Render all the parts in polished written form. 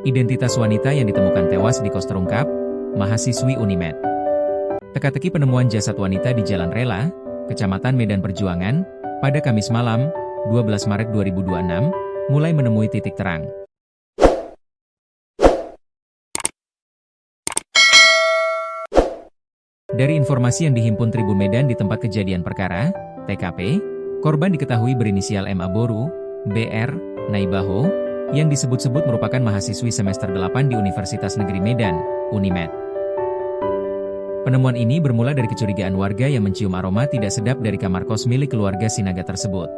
Identitas wanita yang ditemukan tewas di kos terungkap, mahasiswi Unimed. Teka-teki penemuan jasad wanita di Jalan Rela, Kecamatan Medan Perjuangan, pada Kamis malam, 12 Maret 2026, mulai menemui titik terang. Dari informasi yang dihimpun Tribun Medan di tempat kejadian perkara, TKP, korban diketahui berinisial MA Boru, BR, Naibaho, yang disebut-sebut merupakan mahasiswi semester 8 di Universitas Negeri Medan, Unimed. Penemuan ini bermula dari kecurigaan warga yang mencium aroma tidak sedap dari kamar kos milik keluarga Sinaga tersebut.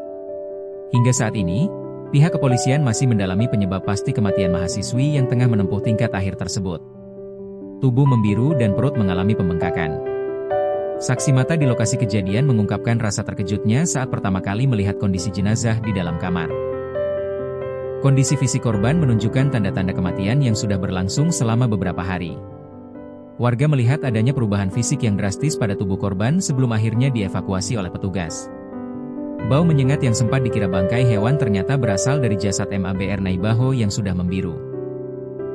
Hingga saat ini, pihak kepolisian masih mendalami penyebab pasti kematian mahasiswi yang tengah menempuh tingkat akhir tersebut. Tubuh membiru dan perut mengalami pembengkakan. Saksi mata di lokasi kejadian mengungkapkan rasa terkejutnya saat pertama kali melihat kondisi jenazah di dalam kamar. Kondisi fisik korban menunjukkan tanda-tanda kematian yang sudah berlangsung selama beberapa hari. Warga melihat adanya perubahan fisik yang drastis pada tubuh korban sebelum akhirnya dievakuasi oleh petugas. Bau menyengat yang sempat dikira bangkai hewan ternyata berasal dari jasad MABR Naibaho yang sudah membiru.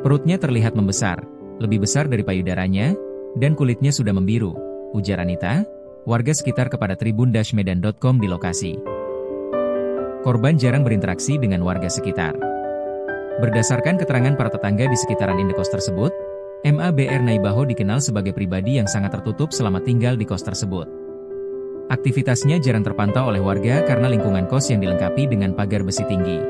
Perutnya terlihat membesar, lebih besar dari payudaranya, dan kulitnya sudah membiru, ujar Anita, warga sekitar kepada tribun-medan.com di lokasi. Korban jarang berinteraksi dengan warga sekitar. Berdasarkan keterangan para tetangga di sekitaran indekos tersebut, MABR Naibaho dikenal sebagai pribadi yang sangat tertutup selama tinggal di kos tersebut. Aktivitasnya jarang terpantau oleh warga karena lingkungan kos yang dilengkapi dengan pagar besi tinggi.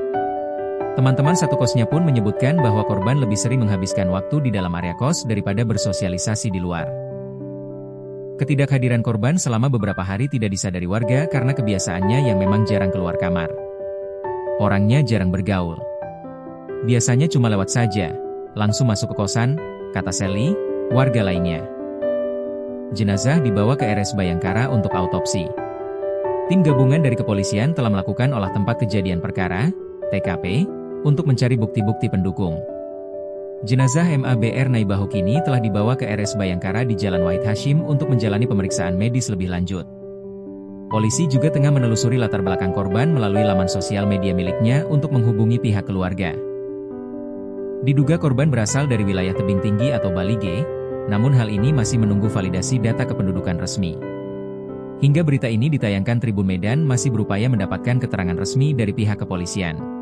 Teman-teman satu kosnya pun menyebutkan bahwa korban lebih sering menghabiskan waktu di dalam area kos daripada bersosialisasi di luar. Ketidakhadiran korban selama beberapa hari tidak disadari warga karena kebiasaannya yang memang jarang keluar kamar. Orangnya jarang bergaul. Biasanya cuma lewat saja, langsung masuk ke kosan, kata Sally, warga lainnya. Jenazah dibawa ke RS Bayangkara untuk autopsi. Tim gabungan dari kepolisian telah melakukan olah tempat kejadian perkara, TKP, untuk mencari bukti-bukti pendukung. Jenazah MABR Naibaho kini telah dibawa ke RS Bayangkara di Jalan Wahid Hashim untuk menjalani pemeriksaan medis lebih lanjut. Polisi juga tengah menelusuri latar belakang korban melalui laman sosial media miliknya untuk menghubungi pihak keluarga. Diduga korban berasal dari wilayah tebing tinggi atau Bali G, namun hal ini masih menunggu validasi data kependudukan resmi. Hingga berita ini ditayangkan Tribun Medan masih berupaya mendapatkan keterangan resmi dari pihak kepolisian.